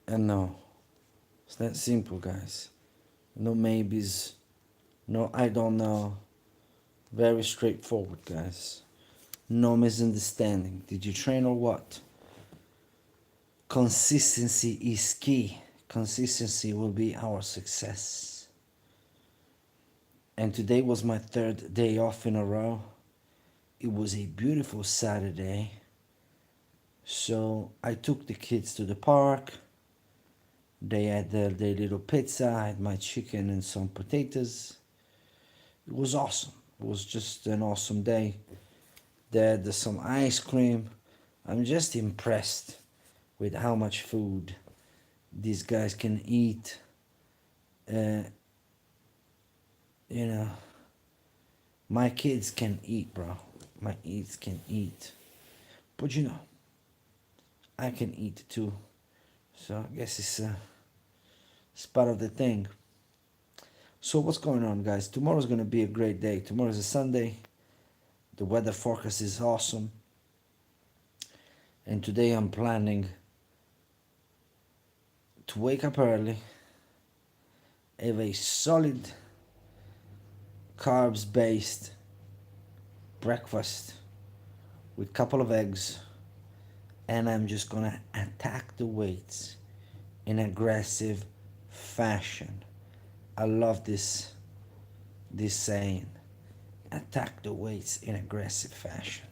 And no, it's that simple, guys. No maybes, no I don't know. Very straightforward, guys. No misunderstanding. Did you train or what? Consistency is key. Consistency will be our success. And today was my third day off in a row. It was a beautiful Saturday. So I took the kids to the park. They had their little pizza. I had my chicken and some potatoes. It was awesome. It was just an awesome day. They had some ice cream. I'm just impressed with how much food these guys can eat. Uh, you know, my kids can eat, bro. My kids can eat. But you know, I can eat too. So I guess it's part of the thing. So what's going on, guys? Tomorrow's gonna be a great day. Tomorrow's a Sunday. The weather forecast is awesome. And today I'm planning to wake up early, have a solid carbs based breakfast with a couple of eggs, and I'm just gonna attack the weights in aggressive fashion. I love this saying, attack the weights in aggressive fashion,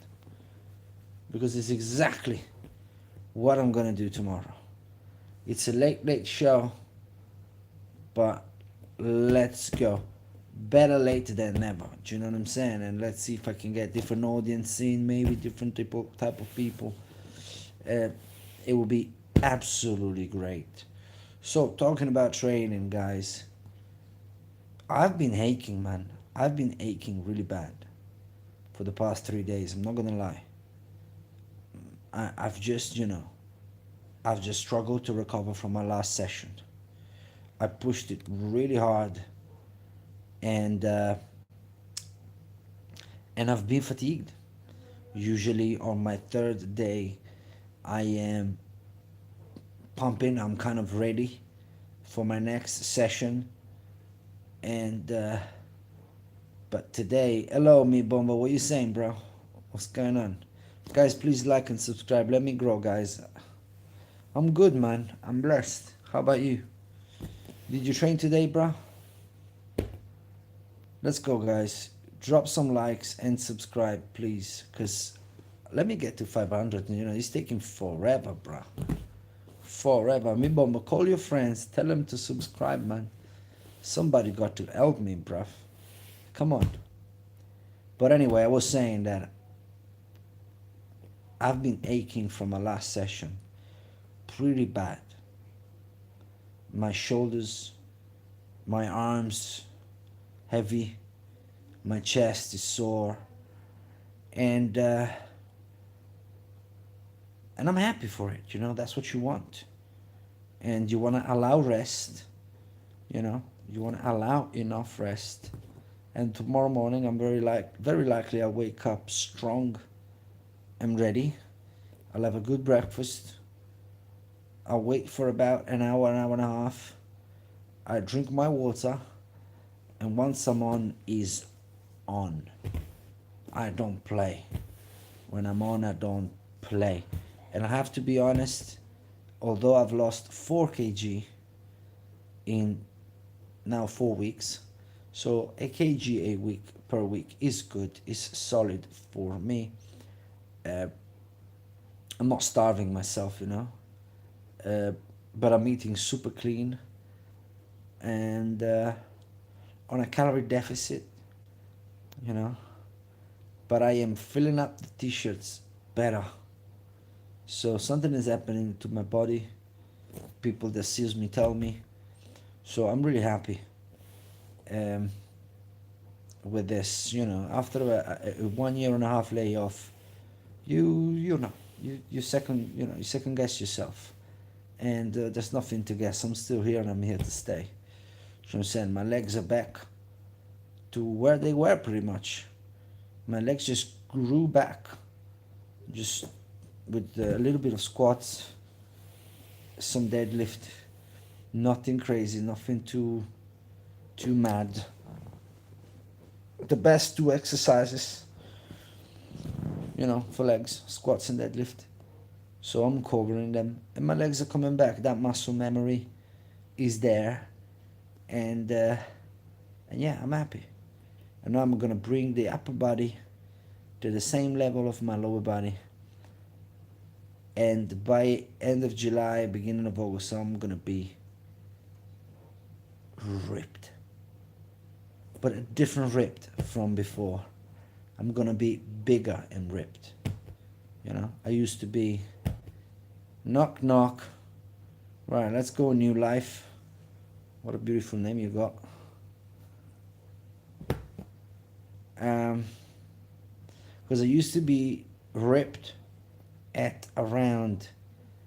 because it's exactly what I'm gonna do tomorrow. It's a late show, but let's go. Better late than never. Do you know what I'm saying? And let's see if I can get different audience in, maybe different type of people. Uh, it will be absolutely great. So talking about training, guys, I've been aching, man. I've been aching really bad for the past 3 days. I'm not gonna lie. I've just, I've just struggled to recover from my last session. I pushed it really hard, and and I've been fatigued. Usually on my third day, I am pumping. I'm kind of ready for my next session, and but today, hello, me bomba. What you saying, bro? What's going on, guys? Please like and subscribe. Let me grow, guys. I'm good, man. I'm blessed. How about you? Did you train today, bro? Let's go, guys. Drop some likes and subscribe, please, because let me get to 500. It's taking forever, bro. Forever. Me bomba, call your friends. Tell them to subscribe, man. Somebody got to help me, bruv. Come on. But anyway, I was saying that I've been aching from my last session pretty bad. My shoulders, my arms heavy, my chest is sore, and I'm happy for it. That's what you want, and you want to allow rest. You want to allow enough rest. And tomorrow morning, I'm very likely I'll wake up strong. I'm ready. I'll have a good breakfast. I'll wait for about an hour and a half. I drink my water, and once I'm on, is on. I don't play. When I'm on, I don't play. And I have to be honest, although I've lost 4 kg in now 4 weeks, so a kg a week per week is good, is solid for me. I'm not starving myself, but I'm eating super clean and on a calorie deficit, you know. But I am filling up the t-shirts better. So something is happening to my body. People that sees me tell me. So I'm really happy with this. After a 1 year and a half layoff, you second guess yourself, and there's nothing to guess. I'm still here and I'm here to stay. So I'm saying my legs are back to where they were pretty much. My legs just grew back, just with a little bit of squats, some deadlift. Nothing crazy, nothing too mad. The best two exercises, for legs, squats and deadlift. So I'm covering them, and my legs are coming back. That muscle memory is there, and yeah, I'm happy. And now I'm gonna bring the upper body to the same level of my lower body. And by end of July, beginning of August, I'm gonna be ripped, but a different ripped from before. I'm gonna be bigger and ripped. I used to be knock knock. Right, let's go New Life. What a beautiful name you got. Because I used to be ripped at around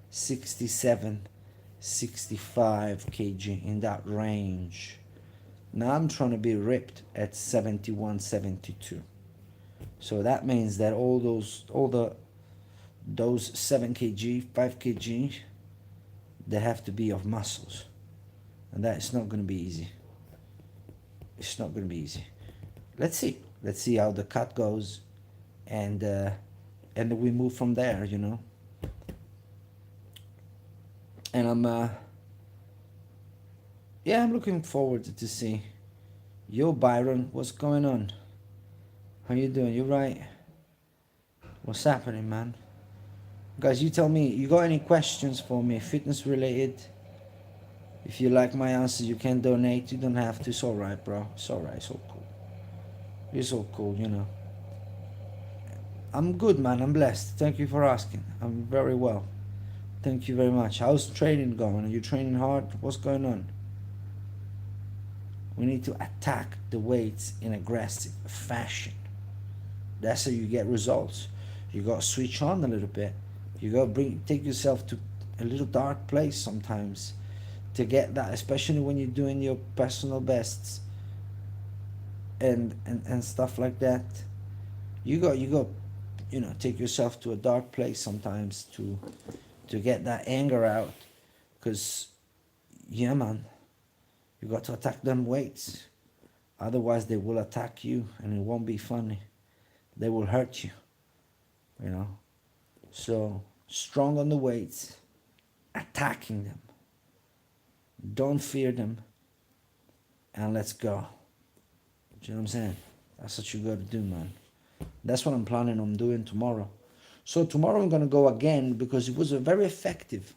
67, 65 kg, in that range. Now I'm trying to be ripped at 71, 72. So that means that all those 7 kg, 5 kg, they have to be of muscles. And that is not going to be easy. It's not going to be easy. Let's see how the cut goes, and we move from there, And I'm looking forward to see. Yo, Byron, what's going on? How you doing? You right? What's happening, man? Guys, you tell me, you got any questions for me, fitness related? If you like my answers, you can donate. You don't have to. It's alright, bro. It's alright. It's all cool. It's all cool, I'm good, man. I'm blessed. Thank you for asking. I'm very well. Thank you very much. How's training going? Are you training hard? What's going on? We need to attack the weights in aggressive fashion. That's how you get results. You got to switch on a little bit. You got to take yourself to a little dark place sometimes to get that, especially when you're doing your personal bests and stuff like that. You got take yourself to a dark place sometimes to get that anger out, because yeah, man, you got to attack them weights. Otherwise they will attack you and it won't be funny. They will hurt you, So strong on the weights, attacking them. Don't fear them, and let's go. Do you know what I'm saying? That's what you got to do, man. That's what I'm planning on doing tomorrow. So tomorrow I'm going to go again, because it was very effective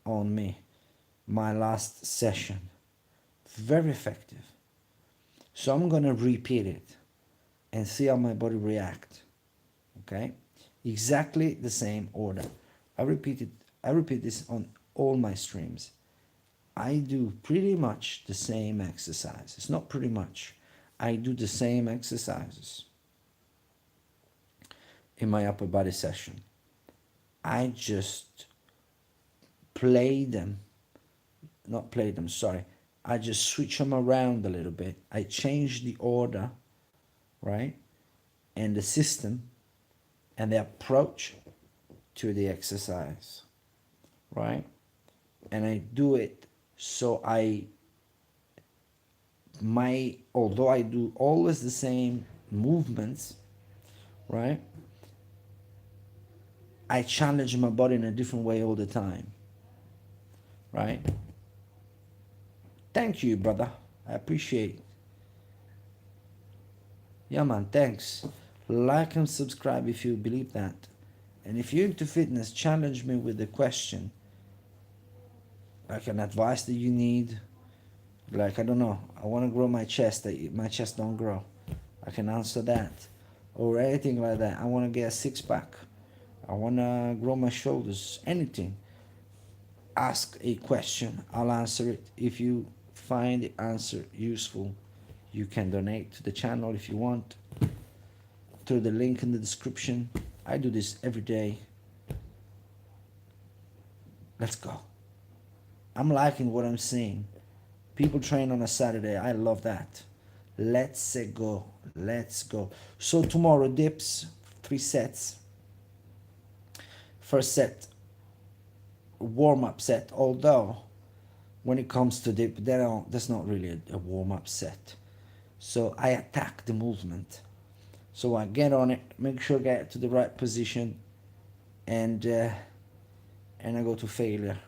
on me, my last session. Very effective. So I'm going to repeat it and see how my body reacts. Okay? Exactly the same order. I repeat this on all my streams. I do pretty much the same exercise. It's not pretty much. I do the same exercises in my upper body session. I just I just switch them around a little bit. I change the order, right? And the system and the approach to the exercise, right? And I do it so although I do always the same movements, right? I challenge my body in a different way all the time, right? Thank you, brother. I appreciate it. Yeah, man, thanks. Like and subscribe if you believe that. And if you're into fitness, challenge me with a question, like an advice that you need. Like, I don't know, I want to grow my chest, my chest don't grow. I can answer that. Or anything like that. I want to get a six-pack. I want to grow my shoulders. Anything. Ask a question. I'll answer it. If you find the answer useful, you can donate to the channel if you want, through the link in the description. I do this every day. Let's go. I'm liking what I'm seeing. People train on a Saturday. I love that. Let's go. Let's go. So tomorrow, dips, 3 sets. First set, warm-up set, although when it comes to dip, that's not really a warm-up set. So I attack the movement. So I get on it, make sure I get to the right position, and I go to failure.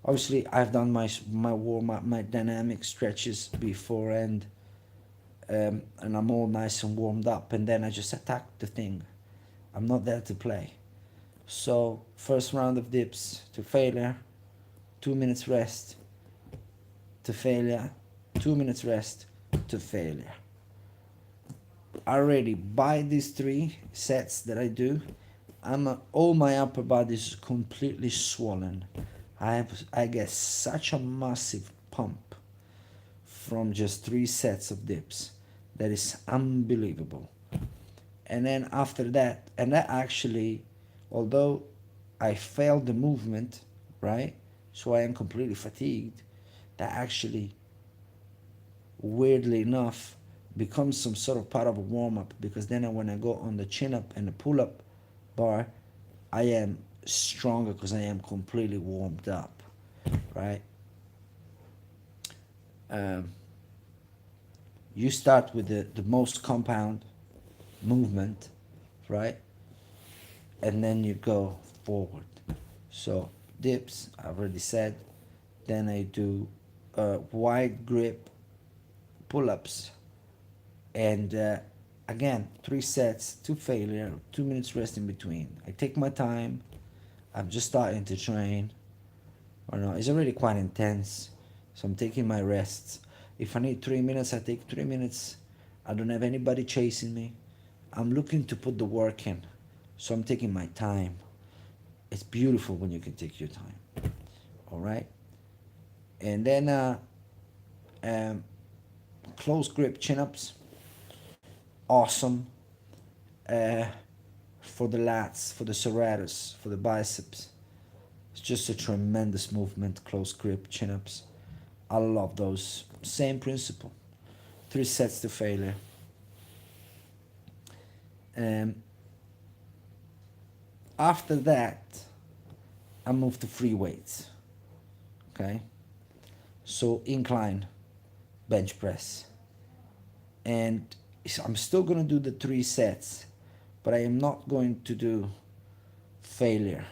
Obviously, I've done my warm-up, my dynamic stretches before, and I'm all nice and warmed up, and then I just attack the thing. I'm not there to play. So first round of dips to failure, 2 minutes rest to failure, 2 minutes rest to failure. Already by these 3 sets that I do, all my upper body is completely swollen. I get such a massive pump from just 3 sets of dips that is unbelievable. And then after that, and that actually, although I failed the movement, right, so I am completely fatigued, that actually, weirdly enough, becomes some sort of part of a warm-up, because then when I go on the chin-up and the pull-up bar, I am stronger because I am completely warmed up, right? You start with the most compound movement, right? And then you go forward. So dips, I've already said. Then I do wide grip pull-ups, and again 3 sets to failure, 2 minutes rest in between. I take my time. I'm just starting to train, or no, it's already quite intense, so I'm taking my rests. If I need 3 minutes, I take 3 minutes. I don't have anybody chasing me. I'm looking to put the work in, so I'm taking my time. It's beautiful when you can take your time. All right. And then close grip chin-ups, awesome. For the lats, for the serratus, for the biceps. It's just a tremendous movement, close grip chin-ups. I love those. Same principle. 3 sets to failure. After that, I move to free weights. Okay? So incline, bench press. And I'm still going to do the 3 sets, but I am not going to do failure.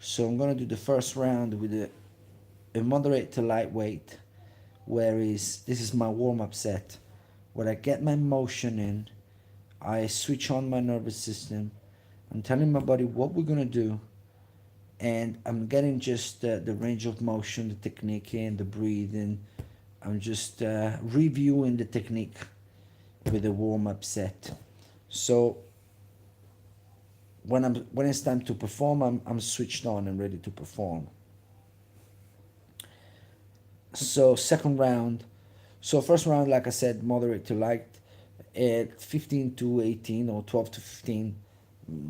So I'm going to do the first round with a moderate to lightweight, whereas this is my warm-up set, where I get my motion in, I switch on my nervous system, I'm telling my body what we're going to do, and I'm getting just the range of motion, the technique, and the breathing. I'm just reviewing the technique with a warm-up set. So when it's time to perform, I'm switched on and ready to perform. So second round, so first round, like I said, moderate to light, at 15 to 18 or 12 to 15,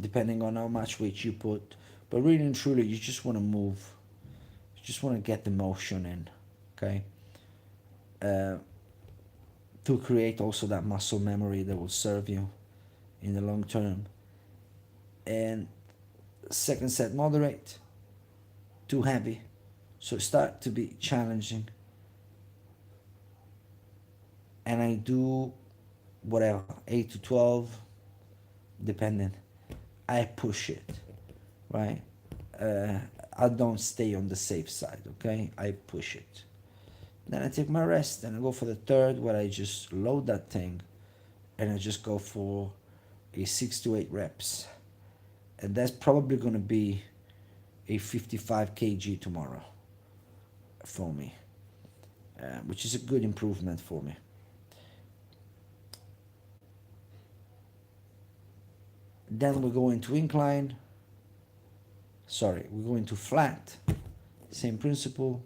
depending on how much weight you put. But really and truly, you just want to move. You just want to get the motion in, okay? To create also that muscle memory that will serve you in the long term. And second set, moderate, too heavy. So start to be challenging. And I do whatever, 8 to 12, depending. I push it, right? I don't stay on the safe side, okay? I push it. Then I take my rest and I go for the third, where I just load that thing and I just go for a 6 to 8 reps. And that's probably going to be a 55 kg tomorrow for me, which is a good improvement for me. Then we go into incline. Sorry, we go into flat. Same principle.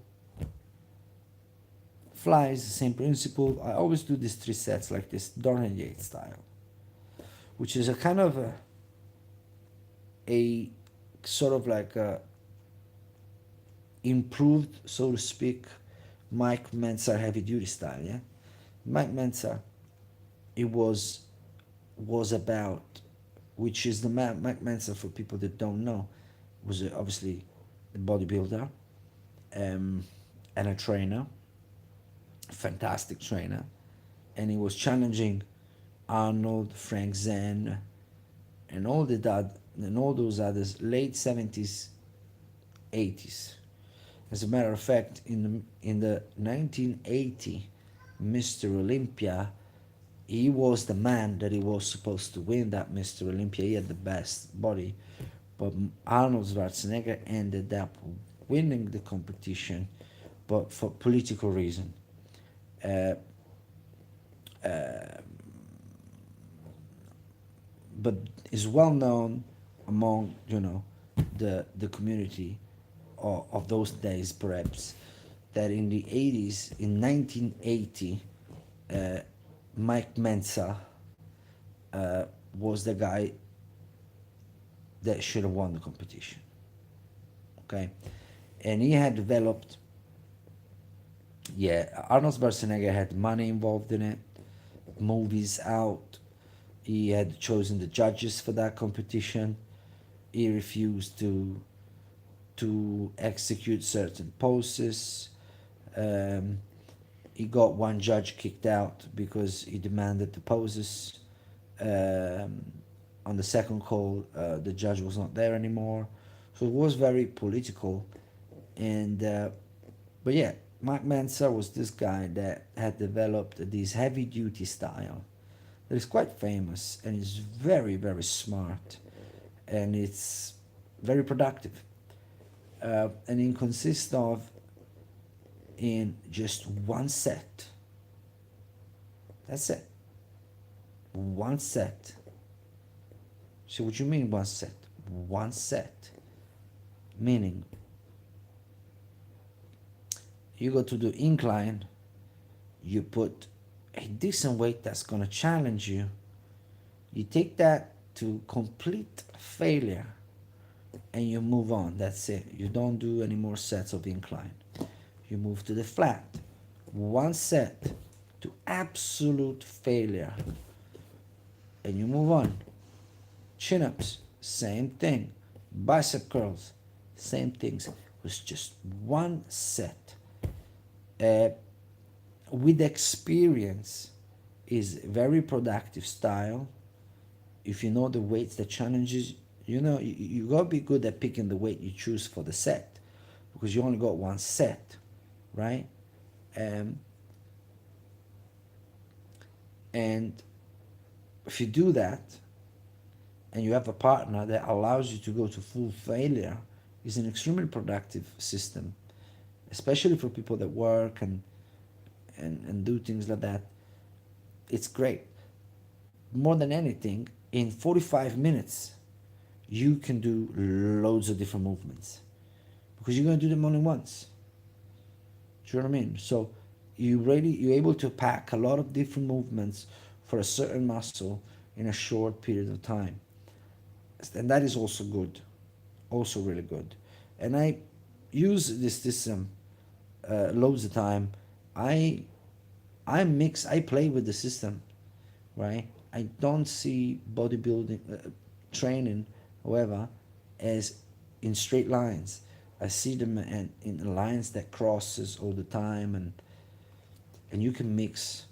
Flies, same principle. I always do these 3 sets like this, Dorian Yates style, which is a kind of a sort of like a improved, so to speak, Mike Mentzer heavy duty style. Yeah, Mike Mentzer, it was about, which is the Mike Mentzer, for people that don't know, was obviously bodybuilder, um, and a trainer, fantastic trainer, and he was challenging Arnold, Frank Zane, and all those others, late 70s, 80s. As a matter of fact, in the 1980 Mr. Olympia, he was the man that he was supposed to win that Mr. Olympia. He had the best body, but Arnold Schwarzenegger ended up winning the competition, but for political reason. Uh, but is well known among the community of those days, perhaps, that in the 80s, in 1980, uh, Mike Mensa was the guy that should have won the competition. Okay, and he had developed. Yeah, Arnold Schwarzenegger had money involved in it, movies out. He had chosen the judges for that competition. He refused to execute certain poses. Um, he got one judge kicked out because he demanded the poses. Um, on the second call, the judge was not there anymore, so it was very political. And but yeah, Mark Manser was this guy that had developed this heavy duty style that is quite famous and is very very smart, and it's very productive. And it consists of, in just one set. That's it. One set. So what you mean one set? One set. Meaning you go to the incline, you put a decent weight that's gonna challenge you. You take that to complete failure and you move on. That's it. You don't do any more sets of incline. You move to the flat. One set to absolute failure and you move on. Chin-ups, same thing. Bicep curls, same things. It was just one set. Uh, with experience is very productive style. If you know the weights that challenges, you gotta be good at picking the weight you choose for the set, because you only got one set, right? Um, and if you do that, and you have a partner that allows you to go to full failure, is an extremely productive system, especially for people that work and do things like that. It's great. More than anything, in 45 minutes, you can do loads of different movements because you're going to do them only once. Do you know what I mean? So you're able to pack a lot of different movements for a certain muscle in a short period of time, and that is also good, also really good. And I use this system loads of time. I I play with the system, right? I don't see bodybuilding training, however, as in straight lines. I see them in lines that crosses all the time, and you can mix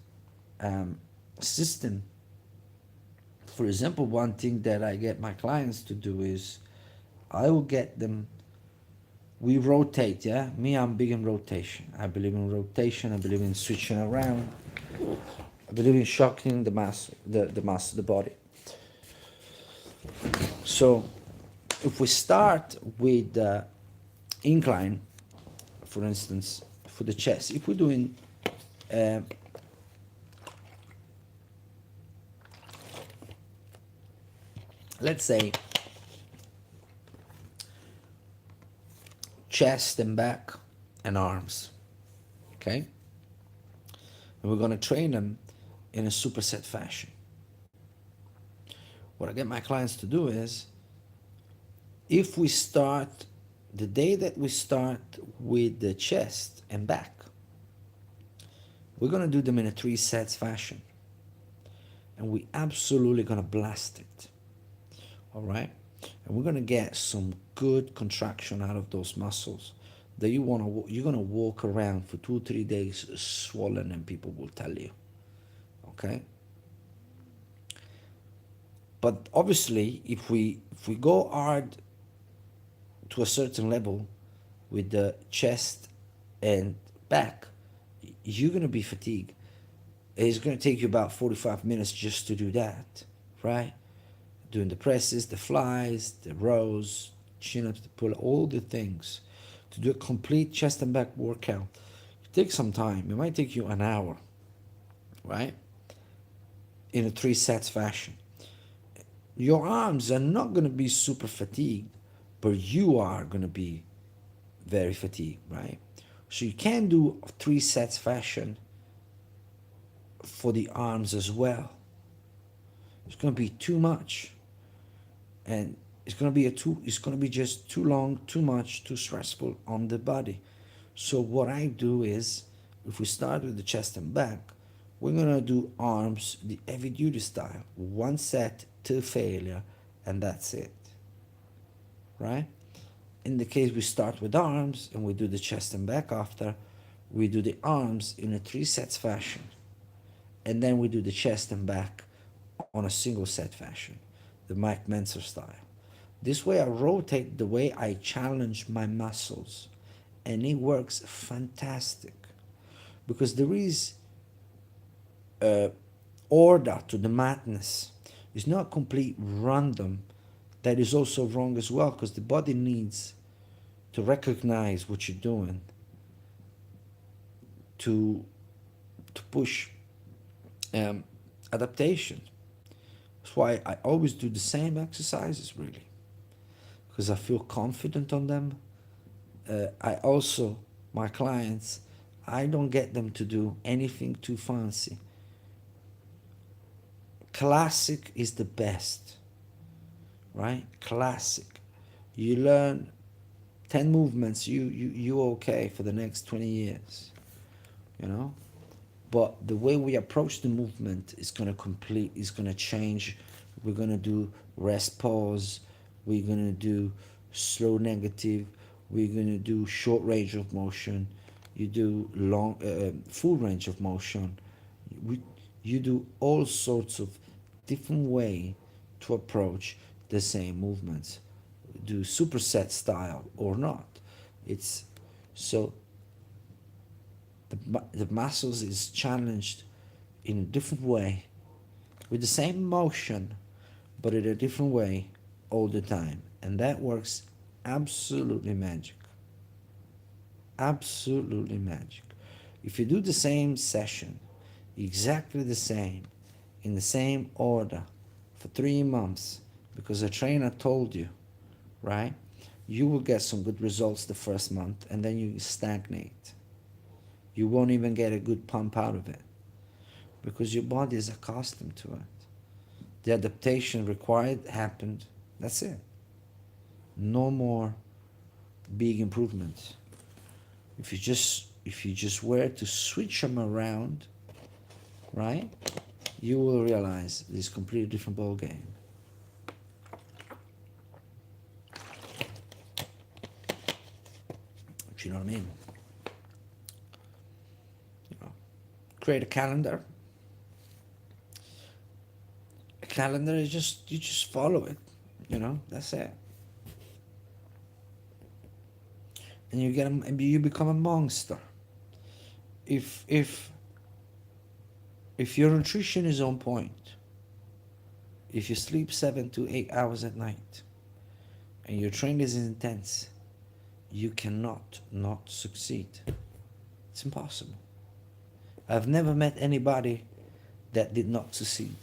system. For example, one thing that I get my clients to do is I will get them. We rotate, yeah. Me, I'm big in rotation. I believe in rotation. I believe in switching around. I believe in shocking the mass, the body. So, if we start with incline, for instance, for the chest, if we're doing uh, let's say chest and back and arms, okay, and we're going to train them in a superset fashion. What I get my clients to do is, if we start the day that we start with the chest and back, we're going to do them in a 3 sets fashion, and we absolutely going to blast it. All right, and we're gonna get some good contraction out of those muscles. That you're gonna walk around for 2 or 3 days swollen, and people will tell you, okay. But obviously, if we go hard to a certain level with the chest and back, you're gonna be fatigued. It's gonna take you about 45 minutes just to do that, right? Doing the presses, the flies, the rows, chin-ups, the pull, all the things. To do a complete chest and back workout, it takes some time. It might take you an hour, right? In a 3 sets fashion. Your arms are not going to be super fatigued, but you are going to be very fatigued, right? So you can do 3 sets fashion for the arms as well. It's going to be too much, and it's going to be just too long, too much, too stressful on the body. So what I do is, if we start with the chest and back, we're going to do arms the heavy duty style, 1 set to failure, and that's it, right? In the case we start with arms and we do the chest and back after, we do the arms in a 3 sets fashion, and then we do the chest and back on a single set fashion, the Mike Menzer style. This way I rotate the way I challenge my muscles, and it works fantastic, because there is order to the madness. It's not complete random. That is also wrong as well, because the body needs to recognize what you're doing to push adaptation. That's why I always do the same exercises, really, because I feel confident on them. I also, my clients, I don't get them to do anything too fancy. Classic is the best, right? Classic. You learn 10 movements, you okay for the next 20 years, you know? But the way we approach the movement is gonna change. We're gonna do rest pause, we're gonna do slow negative, we're gonna do short range of motion, you do long full range of motion. We, you do all sorts of different way to approach the same movements. Do superset style or not. It's so the muscles is challenged in a different way with the same motion, but in a different way all the time, and that works absolutely magic. Absolutely magic. If you do the same session, exactly the same, in the same order for 3 months, because a trainer told you, right? You will get some good results the first month, and then you stagnate. You won't even get a good pump out of it, because your body is accustomed to it. The adaptation required happened. That's it. No more big improvements. If you just were to switch them around, right, you will realize it's a completely different ball game. Do you know what I mean? You know, create a calendar. A calendar is just, you just follow it. You know, that's it. And you become a monster. If your nutrition is on point, if you sleep 7 to 8 hours at night, and your training is intense, you cannot not succeed. It's impossible. I've never met anybody that did not succeed.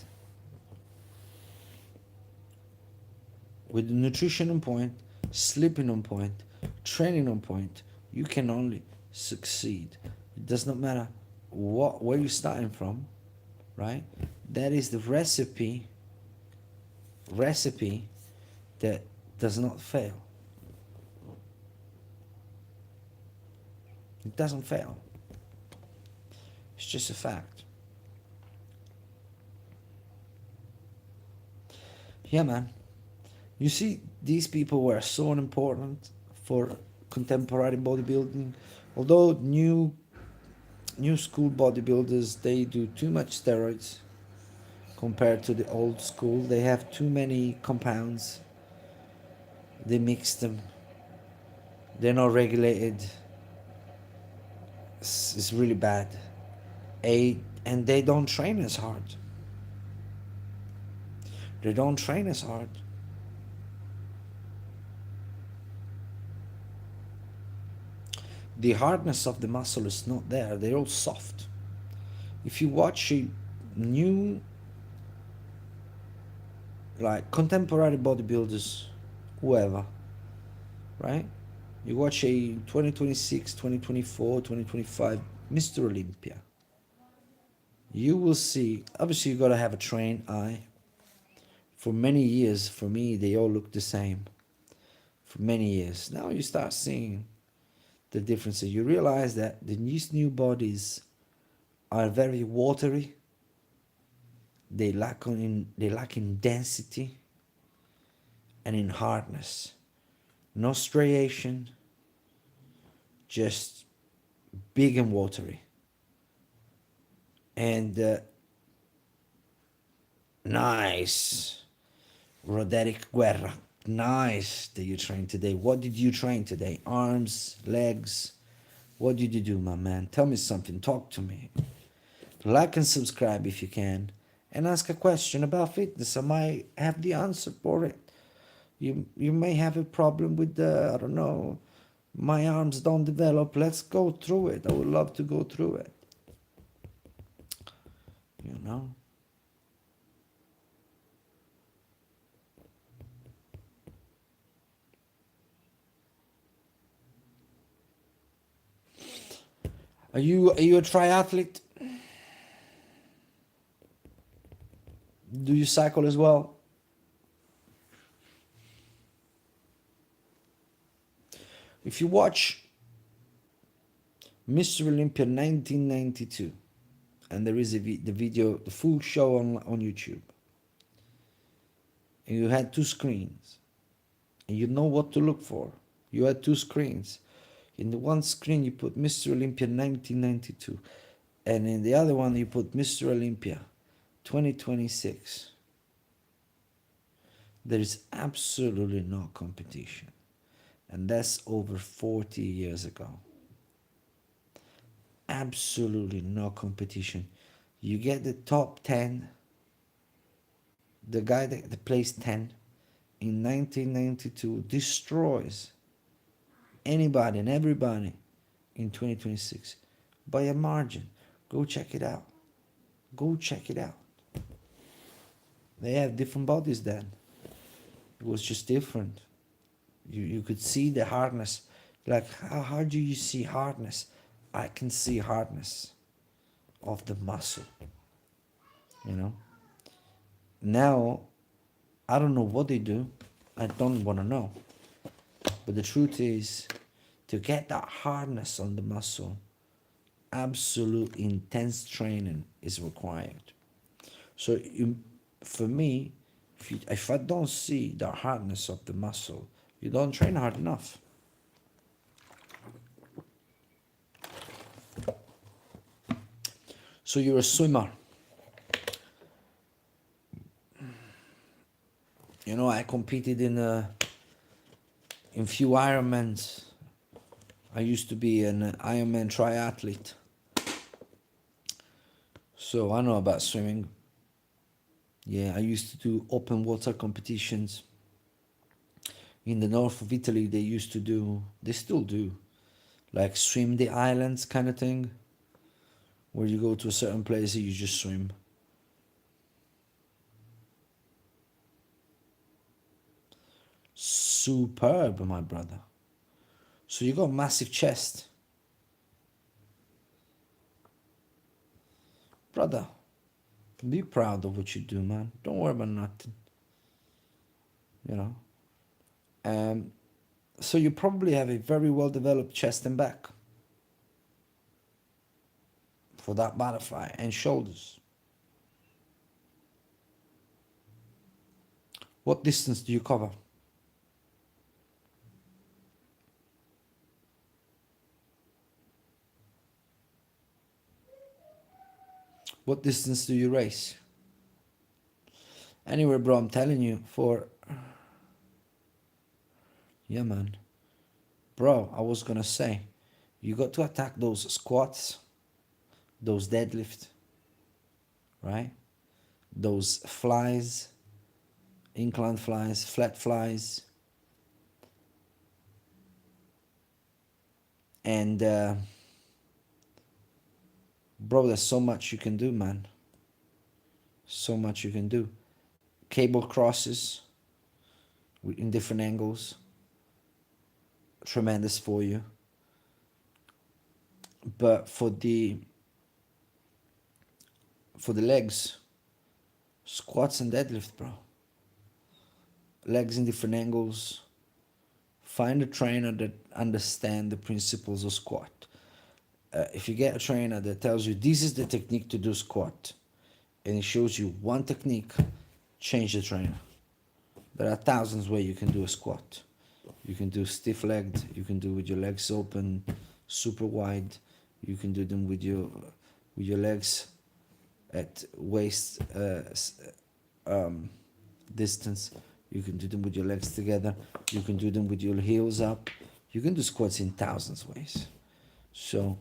With the nutrition on point, sleeping on point, training on point, you can only succeed. It does not matter where you're starting from, right? That is the recipe that does not fail. It doesn't fail. It's just a fact. Yeah, man. You see, these people were so important for contemporary bodybuilding. Although new school bodybuilders, they do too much steroids compared to the old school. They have too many compounds. They mix them. They're not regulated. It's really bad. And they don't train as hard. They don't train as hard. The hardness of the muscle is not there. They're all soft. If you watch a new, like contemporary bodybuilders, whoever, right? You watch a 2026, 2024, 2025 Mr. Olympia. You will see, obviously you gotta have a trained eye. For many years, for me, they all look the same. For many years. Now you start seeing the differences. You realize that these new bodies are very watery. They lack in density and in hardness. No striation, just big and watery. And nice, Roderick Guerra. Nice that you trained today. What did you train today? Arms, legs? What did you do, my man? Tell me something. Talk to me. Like and subscribe if you can. And ask a question about fitness. I might have the answer for it. You may have a problem with the, I don't know, my arms don't develop. Let's go through it. I would love to go through it. You know? Are you a triathlete? Do you cycle as well? If you watch Mr. Olympia 1992, and there is the video, the full show on YouTube, and you had two screens, and you know what to look for. You had two screens. In the one screen you put Mr. Olympia 1992, and in the other one you put Mr. Olympia 2026. There is absolutely no competition. And that's over 40 years ago. Absolutely no competition. You get the top 10, the guy that placed 10 in 1992 destroys anybody and everybody in 2026 by a margin. Go check it out. Go check it out. They have different bodies then. It was just different. You could see the hardness. Like, how do you see hardness? I can see hardness of the muscle. You know? Now, I don't know what they do. I don't want to know. But the truth is, to get that hardness on the muscle, absolute intense training is required. So for me, if I don't see the hardness of the muscle, you don't train hard enough. So you're a swimmer. You know, I competed in few Ironmans. I used to be an Ironman triathlete. So I know about swimming. Yeah, I used to do open water competitions. In the north of Italy, they still do, like swim the islands kind of thing, where you go to a certain place and you just swim. Superb, my brother. So you got a massive chest. Brother, be proud of what you do, man. Don't worry about nothing. You know? So you probably have a very well developed chest and back for that butterfly, and shoulders. What distance do you cover? What distance do you race? Anyway, bro, I'm telling you, yeah, man. Bro, I was gonna say, you got to attack those squats, those deadlift, right? Those flies, incline flies, flat flies, and bro, there's so much you can do, man. So much you can do. Cable crosses in different angles, tremendous for you. But for the legs, squats and deadlift, bro. Legs in different angles. Find a trainer that understands the principles of squat. If you get a trainer that tells you this is the technique to do squat, and it shows you one technique, change the trainer. There are thousands ways you can do a squat. You can do stiff-legged. You can do with your legs open, super wide. You can do them with your legs at waist distance. You can do them with your legs together. You can do them with your heels up. You can do squats in thousands of ways. So,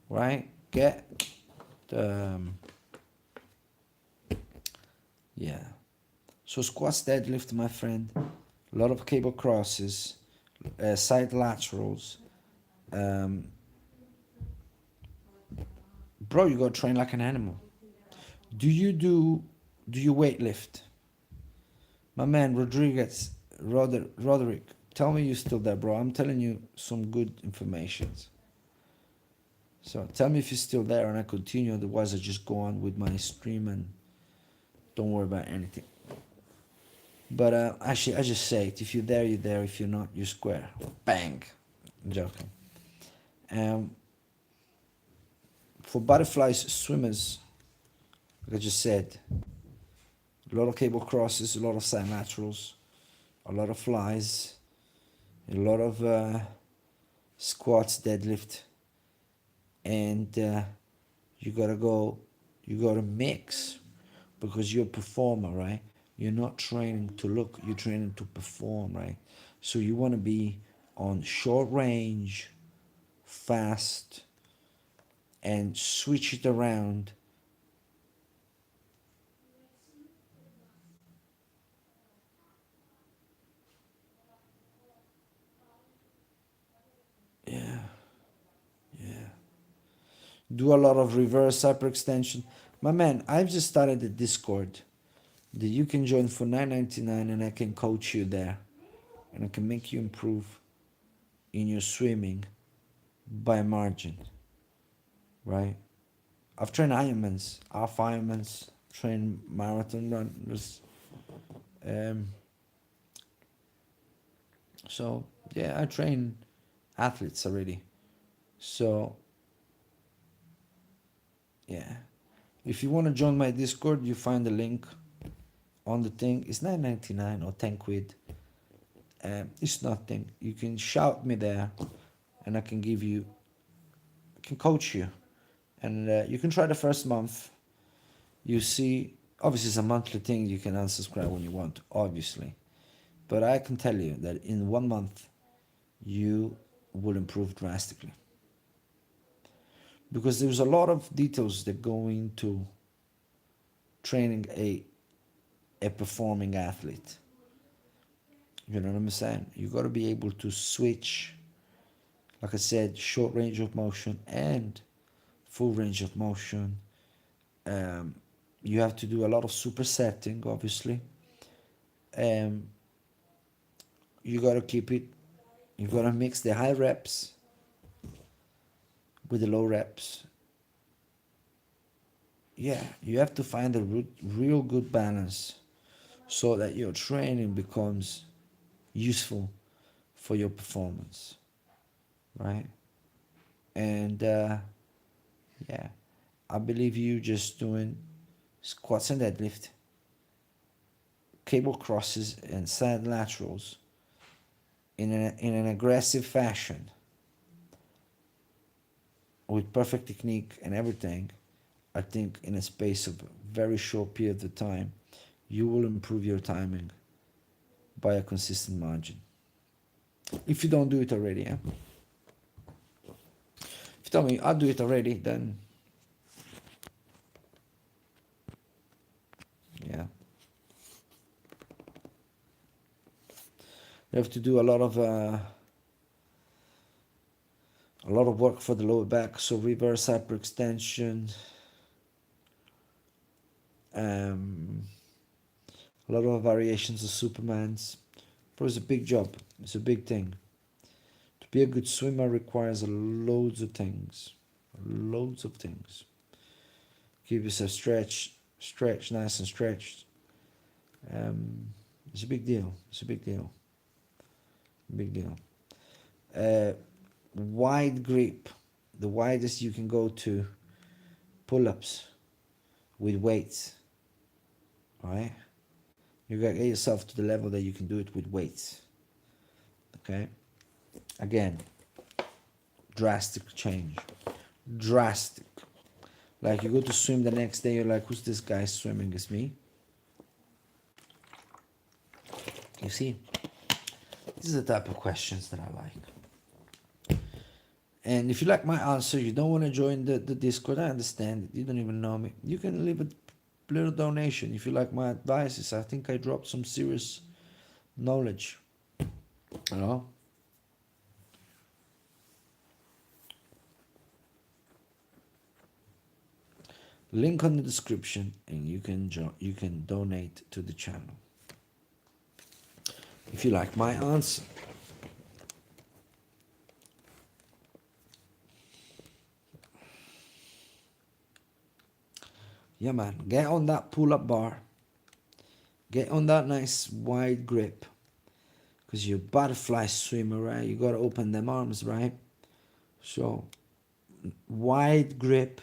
right? Get the yeah. So squats, deadlift, my friend. A lot of cable crosses, side laterals. Bro, you gotta train like an animal. Do you weight lift? My man Roderick, tell me you're still there, bro. I'm telling you some good information. So tell me if you're still there and I continue, otherwise I just go on with my stream and don't worry about anything. But actually, I just say it. If you're there, you're there. If you're not, you're square. Bang. I'm joking. For butterflies, swimmers, like I just said, a lot of cable crosses, a lot of side laterals, a lot of flies, a lot of squats, deadlift, and you gotta mix, because you're a performer, right? You're not training to look, you're training to perform, right? So you want to be on short range, fast, and switch it around. Yeah, yeah. Do a lot of reverse hyperextension. My man, I've just started a Discord that you can join for $9.99, and I can coach you there. And I can make you improve in your swimming by margin, right? I've trained Ironmans, half Ironmans, trained marathon runners. Um, so, yeah, I train athletes already. So, yeah. If you want to join my Discord, you find the link on the thing. It's $9.99 or 10 quid. It's nothing. You can shout me there, and I can coach you. And you can try the first month. You see, obviously it's a monthly thing. You can unsubscribe when you want, obviously. But I can tell you that in 1 month, you will improve drastically. Because there's a lot of details that go into training a performing athlete. You know what I'm saying? You got to be able to switch, like I said, short range of motion and full range of motion. You have to do a lot of supersetting, obviously. You got to keep it, you got to mix the high reps with the low reps. Yeah, you have to find a real good balance so that your training becomes useful for your performance, right? And yeah, I believe you just doing squats and deadlift, cable crosses and side laterals in an aggressive fashion with perfect technique and everything, I think in a space of a very short period of time, you will improve your timing by a consistent margin. If you don't do it already, yeah? If you tell me I'll do it already, then yeah. You have to do a lot of work for the lower back, so reverse hyperextension, a lot of variations of Supermans. But it's a big job. It's a big thing. To be a good swimmer requires loads of things. Loads of things. Keep yourself stretched, nice and stretched. It's a big deal. It's a big deal. Big deal. Wide grip. The widest you can go to pull-ups with weights. Right? You gotta get yourself to the level that you can do it with weights. Okay? Again, drastic change. Drastic. Like you go to swim the next day, you're like, who's this guy swimming? It's me. You see? These are the type of questions that I like. And if you like my answer, you don't want to join the Discord, I understand it. You don't even know me. You can leave a little donation. If you like my advices, I think I dropped some serious knowledge. You know? Link on the description, and you can donate to the channel. If you like my answer. Yeah, man, get on that pull-up bar. Get on that nice wide grip. Because you're a butterfly swimmer, right? You got to open them arms, right? So, wide grip.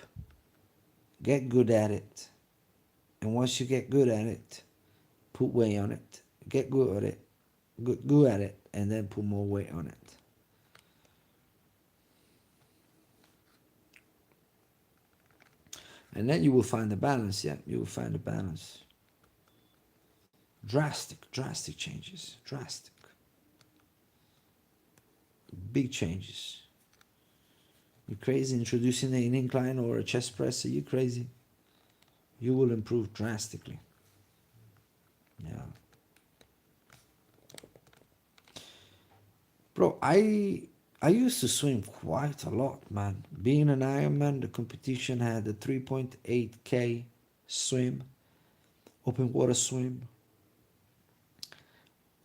Get good at it. And once you get good at it, put weight on it. Get good at it. Good at it. And then put more weight on it. And then you will find the balance, yeah. You will find the balance. Drastic changes. Drastic. Big changes. You crazy introducing an incline or a chest press? Are you crazy? You will improve drastically. Yeah. Bro, I used to swim quite a lot, man. Being an Ironman, the competition had a 3.8K swim, open water swim.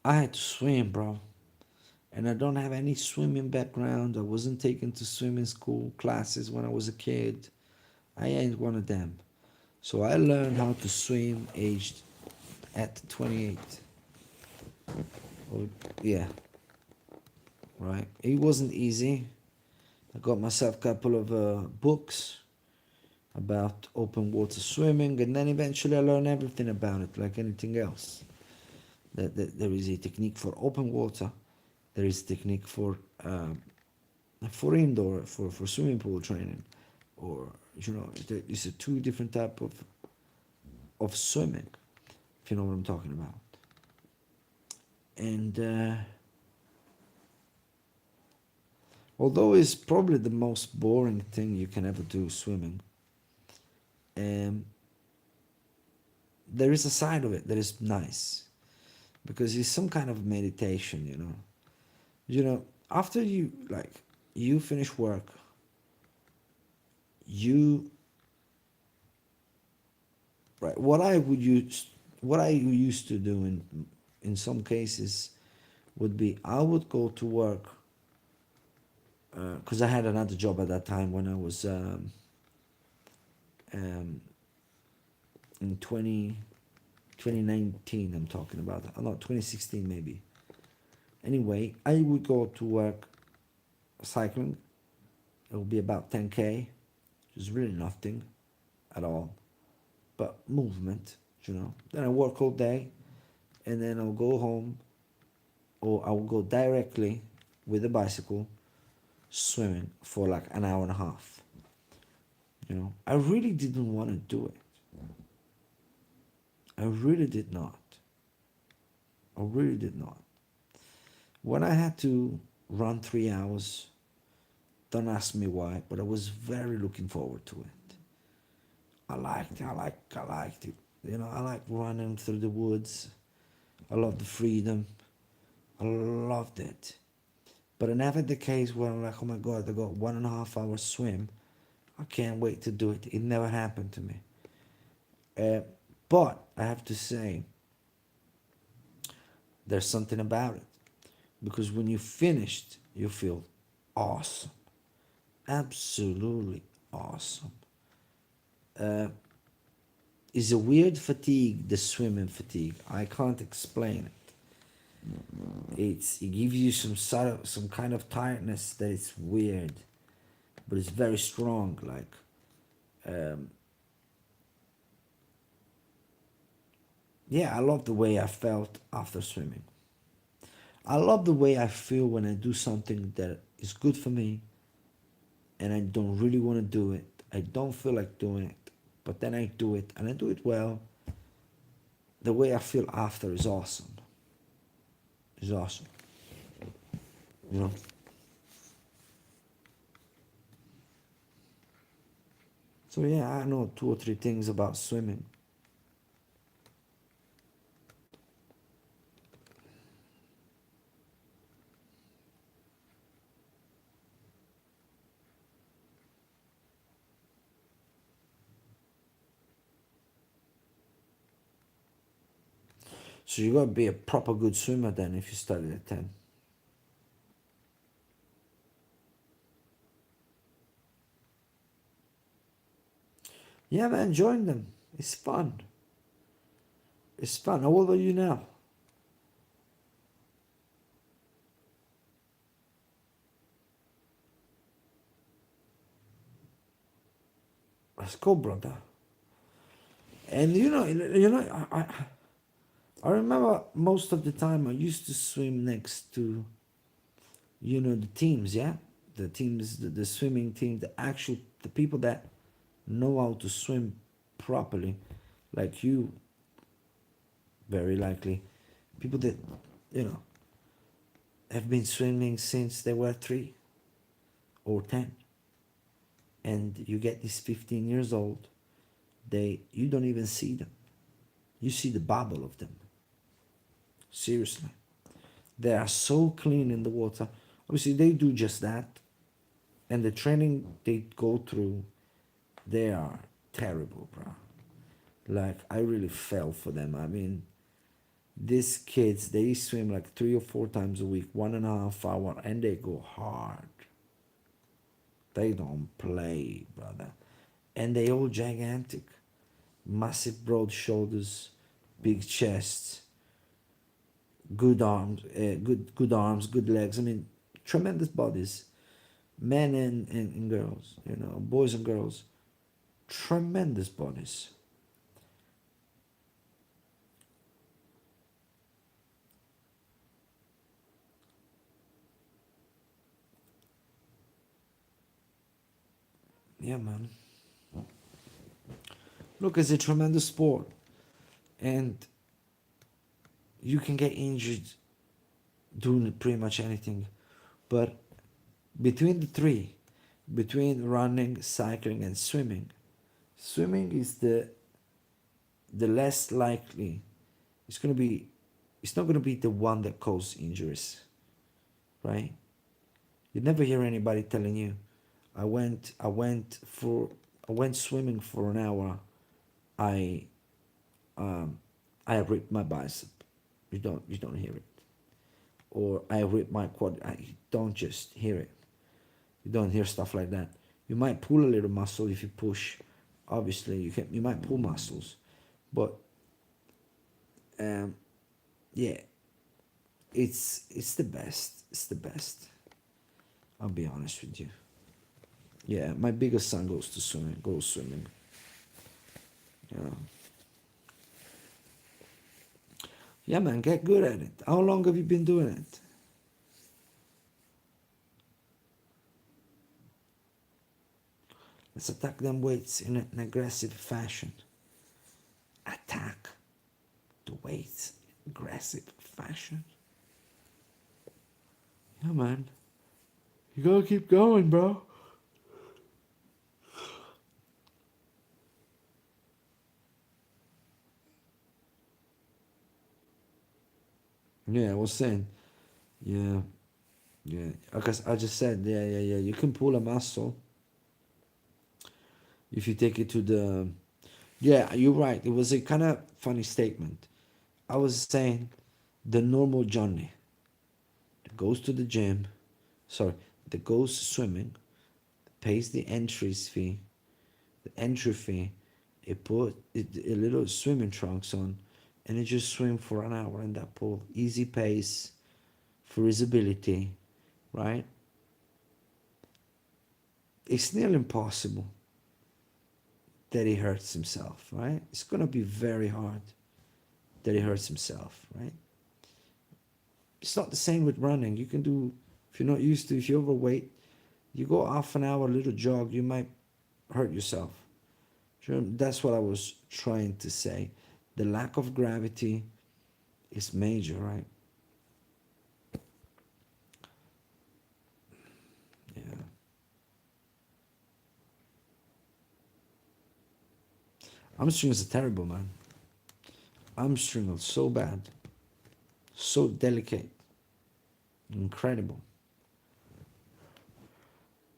I had to swim, bro. And I don't have any swimming background. I wasn't taken to swimming school classes when I was a kid. I ain't one of them. So I learned how to swim aged at 28. Oh, yeah. Right? It wasn't easy. I got myself a couple of books about open water swimming, and then eventually I learned everything about it, like anything else. There is a technique for open water. There is a technique for indoor, for swimming pool training, or it's a two different type of swimming, if you know what I'm talking about. And although it's probably the most boring thing you can ever do, swimming, there is a side of it that is nice, because it's some kind of meditation, after you finish work, what I used to do in some cases would be, I would go to work, because I had another job at that time when I was in 2019, I'm talking about, not 2016 maybe. Anyway, I would go to work cycling. It would be about 10K, which is really nothing at all, but movement, Then I work all day, and then I'll go home, or I'll go directly with a bicycle swimming for like an hour and a half. I really didn't want to do it. I really did not. I really did not. When I had to run 3 hours, don't ask me why, but I was very looking forward to it. I liked it. I like running through the woods. I love the freedom. I loved it. But it never the case where I'm like, oh my God, I got 1.5 hours swim. I can't wait to do it. It never happened to me. Uh, but I have to say, there's something about it. Because when you finished, you feel awesome. Absolutely awesome. Uh, it's a weird fatigue, the swimming fatigue. I can't explain it. It gives you some kind of tiredness that is weird, but it's very strong. Like, yeah, I love the way I felt after swimming. I love the way I feel when I do something that is good for me, and I don't really want to do it. I don't feel like doing it, but then I do it, and I do it well. The way I feel after is awesome. It's awesome. You know. So yeah, I know 2 or 3 things about swimming. So you gotta be a proper good swimmer then if you started at 10. Yeah, man, join them. It's fun. It's fun. How old are you now? Let's go, brother. And I remember most of the time I used to swim next to, the teams, yeah? The teams, the swimming team, the people that know how to swim properly, like you, very likely. People that, you know, have been swimming since they were 3 or 10. And you get these 15 years old, you don't even see them. You see the bubble of them. Seriously. They are so clean in the water. Obviously, they do just that. And the training they go through, they are terrible, bro. Like, I really fell for them. I mean, these kids, they swim like 3 or 4 times a week, 1.5 hour, and they go hard. They don't play, brother. And they all gigantic. Massive broad shoulders, big chests, good arms, good legs. I mean, tremendous bodies, men and girls, boys and girls, tremendous bodies. Yeah, man. Look, it's a tremendous sport, and you can get injured doing pretty much anything, but between the three, between running, cycling, and swimming is the less likely. It's gonna be, it's not gonna be the one that causes injuries, right? You never hear anybody telling you, I went swimming for an hour. I um, I ripped my bicep. You don't hear it. Or I ripped my quad. You don't just hear it. You don't hear stuff like that. You might pull a little muscle if you push. Obviously, you might pull muscles, but um, yeah, it's the best. It's the best. I'll be honest with you. Yeah, my biggest son goes swimming. Yeah. Yeah, man, get good at it. How long have you been doing it? Let's attack them weights in an aggressive fashion. Attack the weights in aggressive fashion. Yeah, man. You gotta keep going, bro. Yeah, I was saying. Yeah, yeah. Because I just said, yeah. You can pull a muscle if you take it to the. Yeah, you're right. It was a kind of funny statement. I was saying the normal Johnny that goes to the gym, sorry, that goes swimming, pays the entry fee, it put a little swimming trunks on, and it just swim for an hour in that pool. Easy pace for his ability, right? It's nearly impossible that he hurts himself, right? It's gonna be very hard that he hurts himself, right? It's not the same with running. You can do, if you're not used to, if you're overweight, you go half an hour, little jog, you might hurt yourself. That's what I was trying to say. The lack of gravity is major, right? Yeah. Hamstrings are terrible, man. Hamstring are so bad, so delicate, incredible.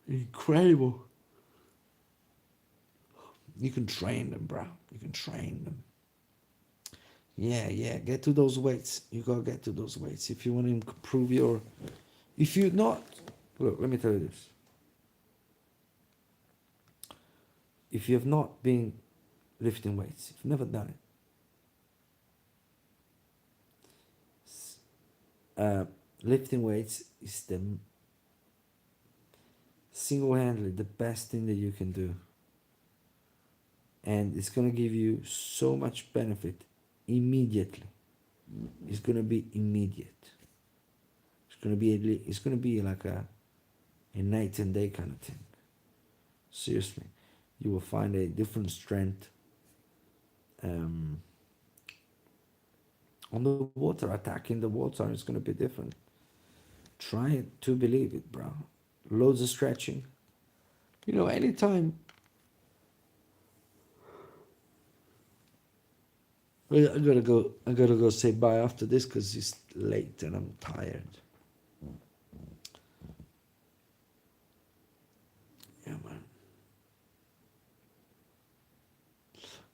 Incredible. You can train them, bro. You can train them. Yeah. Get to those weights. You gotta get to those weights if you want to improve your. If you're not, look. Let me tell you this. If you have not been lifting weights, if you've never done it, lifting weights is the single-handedly the best thing that you can do, and it's gonna give you so much benefit immediately. It's gonna be immediate. It's gonna be like a night and day kind of thing. Seriously, you will find a different strength on the water. Attacking the water is gonna be different. Try to believe it, bro. Loads of stretching. You know, anytime. Well, I gotta go. I gotta go say bye after this because it's late and I'm tired. Yeah, man.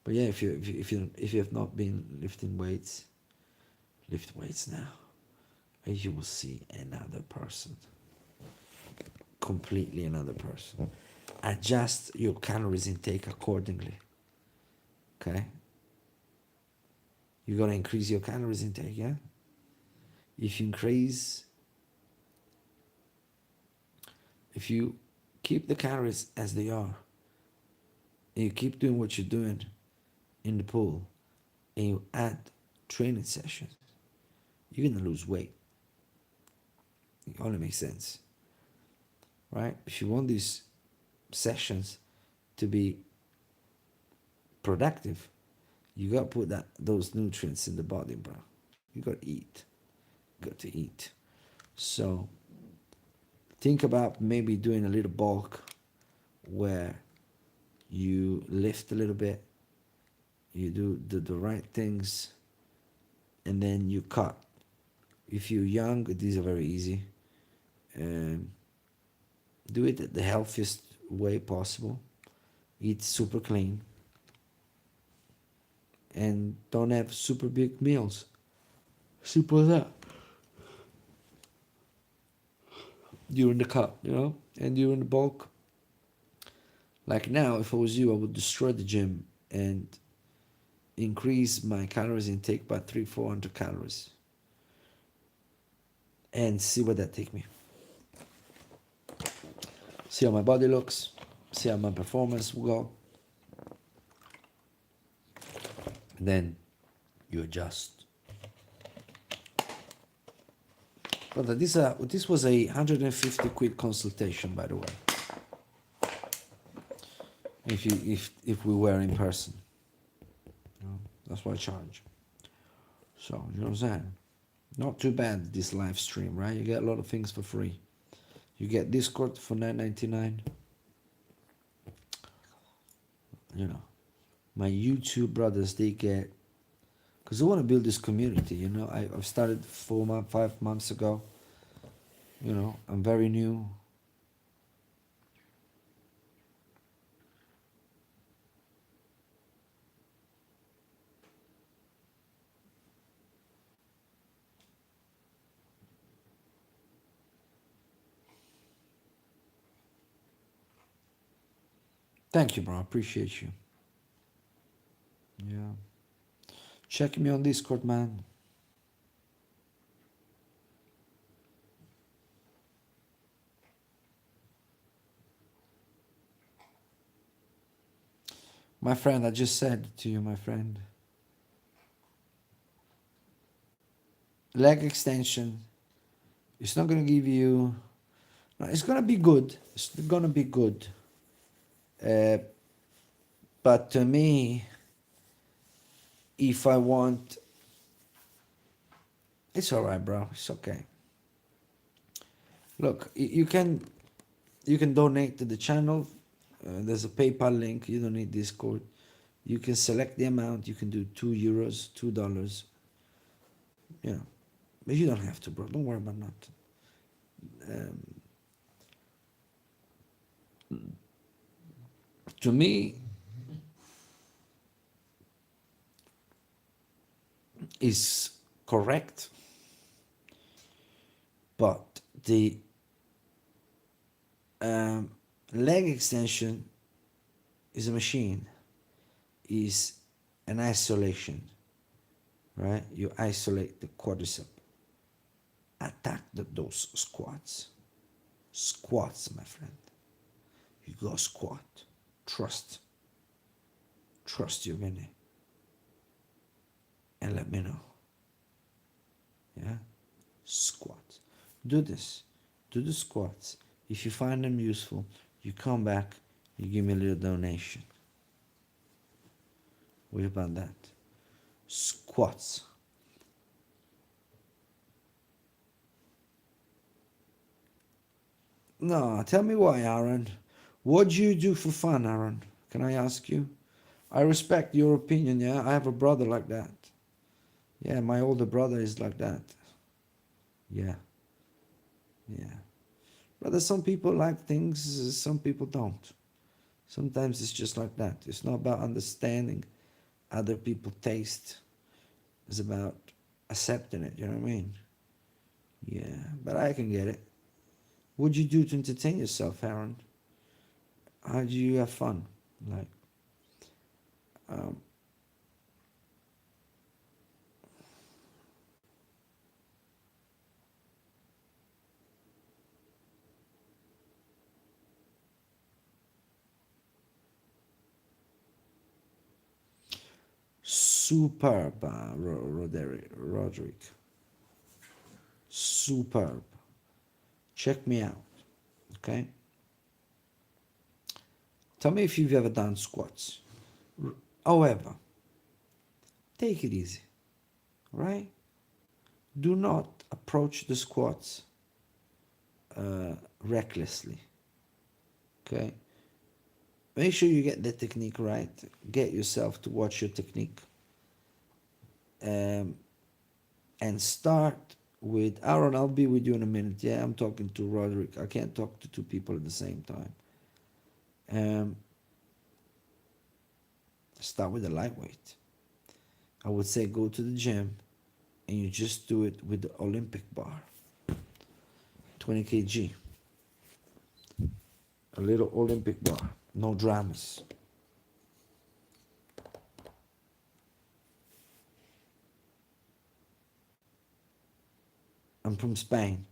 But yeah, if you have not been lifting weights, lift weights now, and you will see another person, completely another person. Adjust your calories intake accordingly. Okay. You gotta increase your calories intake. Yeah. If you increase, if you keep the calories as they are, and you keep doing what you're doing in the pool, and you add training sessions, you're gonna lose weight. It only makes sense, right? If you want these sessions to be productive, you gotta put those nutrients in the body, bro. You gotta eat. You got to eat. So think about maybe doing a little bulk where you lift a little bit, you do the right things, and then you cut. If you're young, these are very easy. Do it the healthiest way possible. Eat super clean. And don't have super big meals. Simple as that. During the cut, and during the bulk. Like now, if I was you, I would destroy the gym and increase my calories intake by 300-400 calories. And see where that take me. See how my body looks. See how my performance will go. And then you adjust. But this was a 150 quid consultation, by the way. if we were in person. You know, that's what I charge. So you know what I'm saying? Not too bad this live stream, right? You get a lot of things for free. You get Discord for $9.99. You know, my YouTube brothers, they get, because I want to build this community. You know, I've started 5 months ago. You know, I'm very new. Thank you, bro. I appreciate you. Yeah. Check me on Discord, man. My friend, I just said to you, my friend, leg extension, it's not going to give you, no, it's going to be good. It's going to be good. Uh, but to me, if I want, it's all right, bro. It's okay. Look, you can donate to the channel. There's a PayPal link. You don't need Discord. You can select the amount. You can do €2, $2. You know, but you don't have to, bro. Don't worry about nothing. To me, is correct, but the leg extension is a machine, is an isolation, right? You isolate the quadricep. Attack those squats. Squats, my friend. You go squat. Trust you, Vinny. And let me know. Yeah? Squats. Do this. Do the squats. If you find them useful, you come back, you give me a little donation. What about that? Squats. No, tell me why, Aaron. What do you do for fun, Aaron? Can I ask you? I respect your opinion, yeah? I have a brother like that. Yeah, my older brother is like that. Yeah. Yeah. Brother, some people like things, some people don't. Sometimes it's just like that. It's not about understanding other people's taste. It's about accepting it, you know what I mean? Yeah, but I can get it. What do you do to entertain yourself, Aaron? How do you have fun? Like, um, superb, Roderick. Superb. Check me out, okay? Tell me if you've ever done squats. However, take it easy, right? Do not approach the squats recklessly, okay? Make sure you get the technique right. Get yourself to watch your technique. And start with Aaron. I'll be with you in a minute. Yeah, I'm talking to Roderick. I can't talk to two people at the same time. Start with a lightweight. I would say go to the gym and you just do it with the Olympic bar, 20 kg, a little Olympic bar, no dramas. I'm from Spain.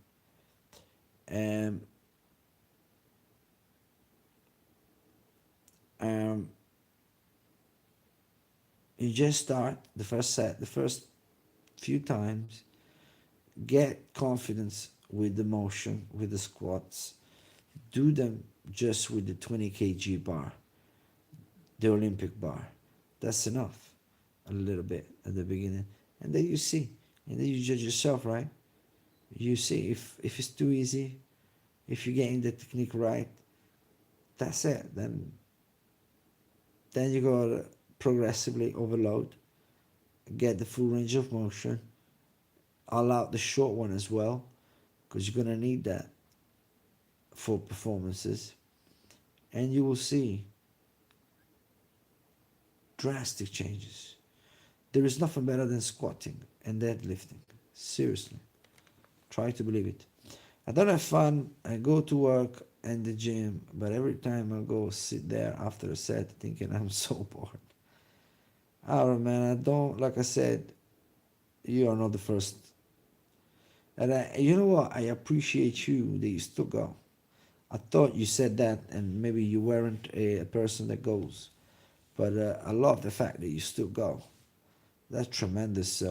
Um, um, you just start the first set, the first few times, get confidence with the motion, with the squats. Do them just with the 20 kg bar. the Olympic bar. That's enough. A little bit at the beginning. And then you see. And then you judge yourself, right? You see if it's too easy, if you're getting the technique right, that's it. Then you gotta progressively overload, get the full range of motion, allow the short one as well, because you're gonna need that for performances, and you will see drastic changes. There is nothing better than squatting and deadlifting. Seriously, try to believe it. I don't have fun. I go to work and the gym, but every time I go sit there after a set thinking I'm so bored. Oh man, I don't, like I said, you are not the first. And you know what? I appreciate you that you still go. I thought you said that and maybe you weren't a person that goes. But I love the fact that you still go. That's tremendous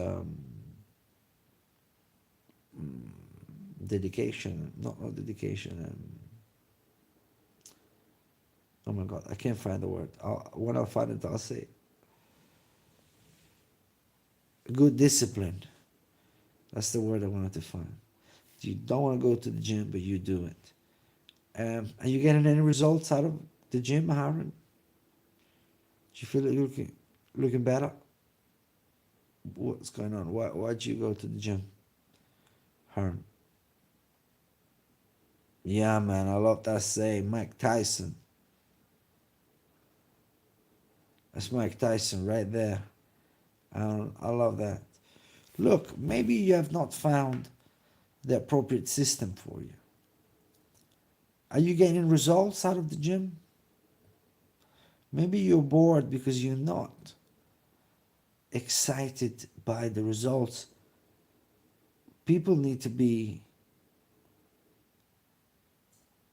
dedication. Not dedication. Oh my God, I can't find the word. When I find it, I'll say it. Good discipline. That's the word I wanted to find. You don't want to go to the gym, but you do it. Are you getting any results out of the gym, Aaron? Do you feel like you're looking better? What's going on? Why'd you go to the gym, Aaron? Yeah, man, I love that saying. Mike Tyson. That's Mike Tyson right there. I love that. Look, maybe you have not found the appropriate system for you. Are you getting results out of the gym? Maybe you're bored because you're not excited by the results. People need to be,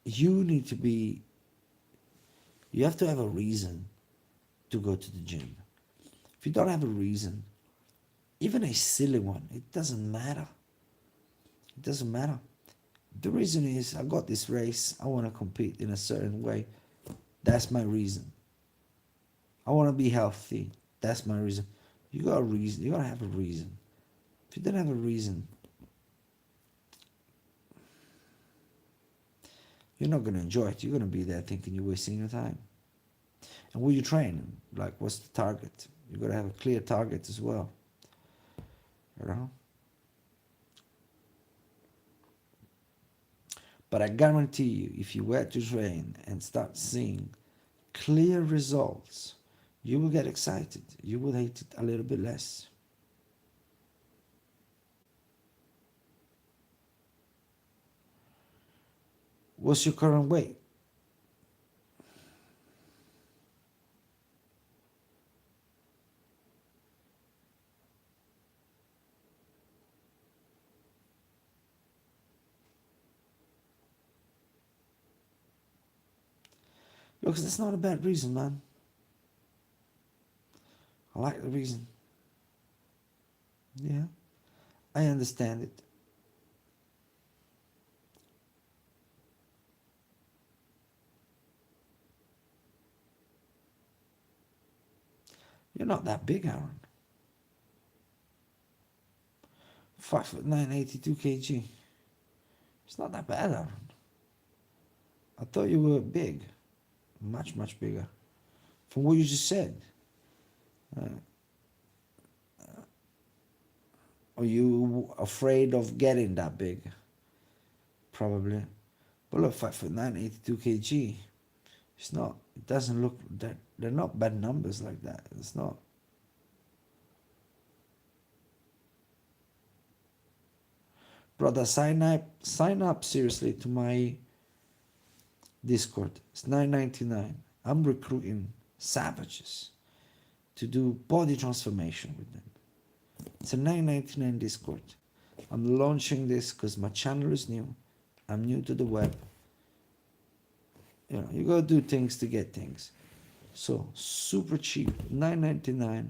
you need to be, you have to have a reason to go to the gym. If you don't have a reason, even a silly one, it doesn't matter. It doesn't matter. The reason is I got this race, I want to compete in a certain way. That's my reason. I want to be healthy. That's my reason. You got a reason. You got to have a reason. If you don't have a reason, you're not going to enjoy it. You're going to be there thinking you're wasting your time. And will you train? Like, what's the target? You got to have a clear target as well. You know? But I guarantee you, if you were to train and start seeing clear results, you will get excited. You will hate it a little bit less. What's your current weight? Look, that's not a bad reason, man. I like the reason. Yeah, I understand it. You're not that big, Aaron. 5'9", 82 kg. It's not that bad, Aaron. I thought you were big. Much, much bigger. From what you just said. Are you afraid of getting that big? Probably. But look, 5'9", 82 kg. It's not, it doesn't look that, they're not bad numbers like that. It's not. Brother, sign up seriously to my Discord. It's $9.99. I'm recruiting savages to do body transformation with them. It's a $9.99 Discord. I'm launching this because my channel is new. I'm new to the web. You know, you gotta do things to get things. So super cheap, $9.99.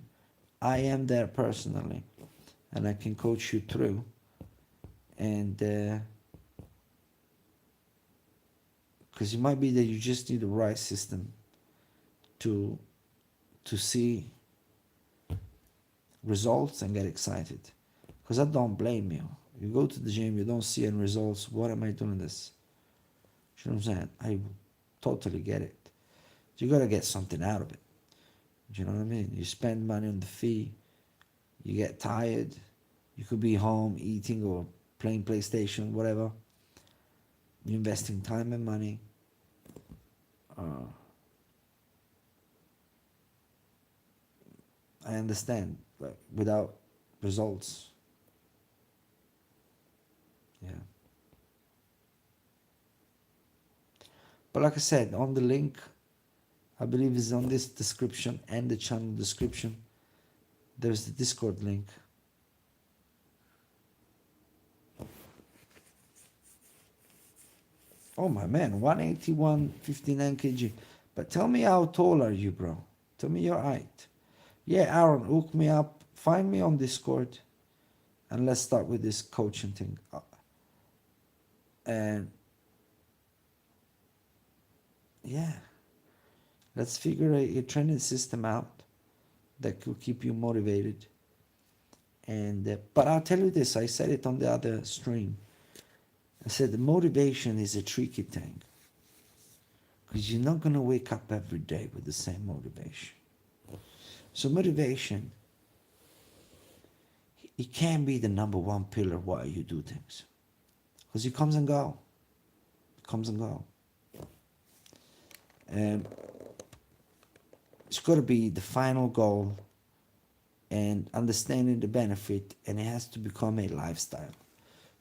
I am there personally, and I can coach you through. And because it might be that you just need the right system to to see results and get excited. Because I don't blame you. You go to the gym, you don't see any results. What am I doing this? You know what I'm saying? I totally get it. You gotta get something out of it. You know what I mean? You spend money on the fee, you get tired, you could be home eating or playing PlayStation, whatever. You're investing time and money. I understand, but without results, yeah. But like I said, on the link, I believe is on this description and the channel description, there's the Discord link. Oh my man, 181, 59 kg. But tell me, how tall are you, bro? Tell me your height. Yeah, Aaron, hook me up. Find me on Discord. And let's start with this coaching thing. And yeah, let's figure a training system out that could keep you motivated. And but I'll tell you this, I said it on the other stream. I said the motivation is a tricky thing. Because you're not going to wake up every day with the same motivation. So motivation, it can be the number one pillar why you do things. Because it comes and go. It comes and go. And it's got to be the final goal and understanding the benefit, and it has to become a lifestyle.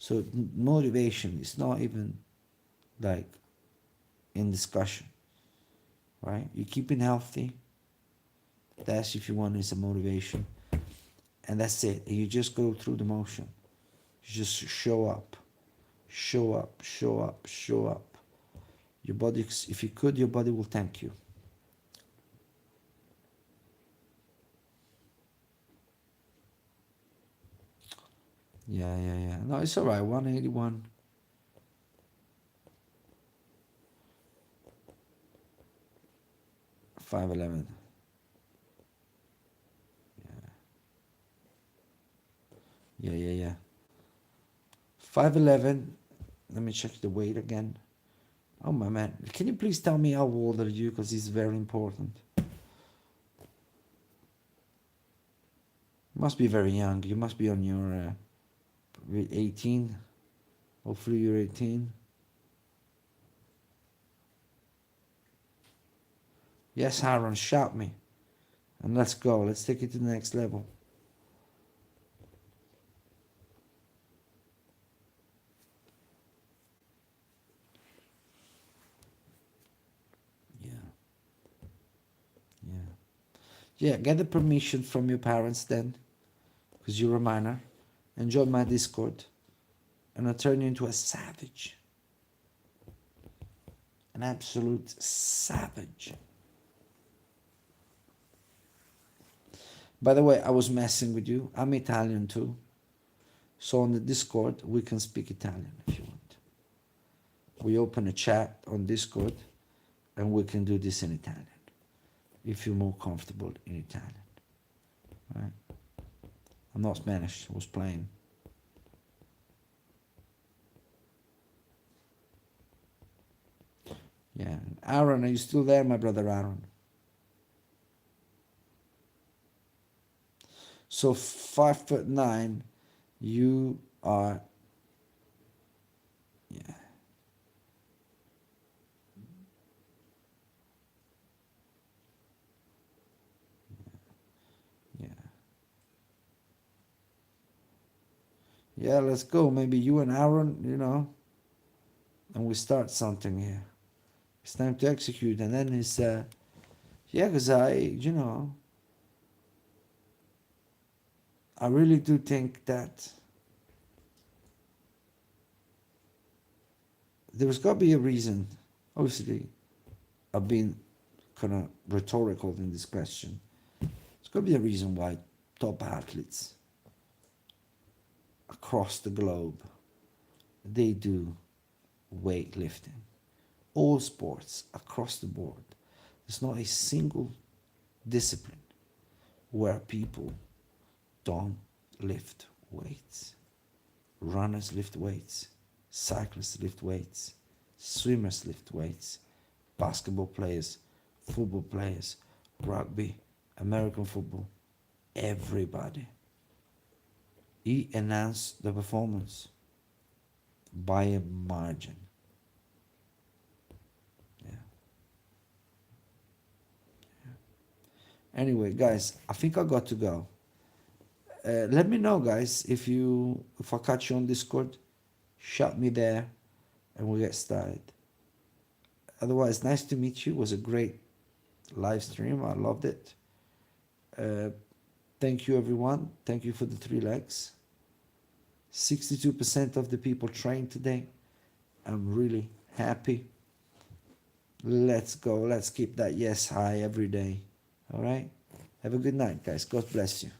So motivation is not even like in discussion, right? You're keeping healthy. That's, if you want, is a motivation. And that's it. You just go through the motion. You just show up. Show up, show up, show up. Your body, if you could, your body will thank you. Yeah. No, it's all right. 181. $511. Yeah. 5'11". Let me check the weight again. Oh my man, can you please tell me how old are you? Because it's very important. You must be very young. You must be on your 18. Hopefully you're 18. Yes, Aaron, shout me. And let's go. Let's take it to the next level. Yeah, get the permission from your parents then, because you're a minor, and join my Discord, and I'll turn you into a savage. An absolute savage. By the way, I was messing with you. I'm Italian too. So on the Discord, we can speak Italian if you want. We open a chat on Discord, and we can do this in Italian, if you're more comfortable in Italian. Right? I'm not Spanish, I was playing. Yeah. Aaron, are you still there, my brother Aaron? So 5'9", you are, yeah. Yeah, let's go. Maybe you and Aaron, and we start something here. It's time to execute. And then it's, yeah, because I really do think that there's got to be a reason. Obviously, I've been kind of rhetorical in this question. There's got to be a reason why top athletes across the globe, they do weightlifting. All sports across the board. There's not a single discipline where people don't lift weights. Runners lift weights, cyclists lift weights, swimmers lift weights, basketball players, football players, rugby, American football, everybody. He enhanced the performance by a margin. Yeah. Anyway, guys, I think I got to go. Let me know, guys, if I catch you on Discord, shout me there, and we'll get started. Otherwise, nice to meet you. It was a great live stream. I loved it. Thank you, everyone. Thank you for the 3 likes. 62% of the people trained today. I'm really happy. Let's go. Let's keep that yes high every day. All right? Have a good night, guys. God bless you.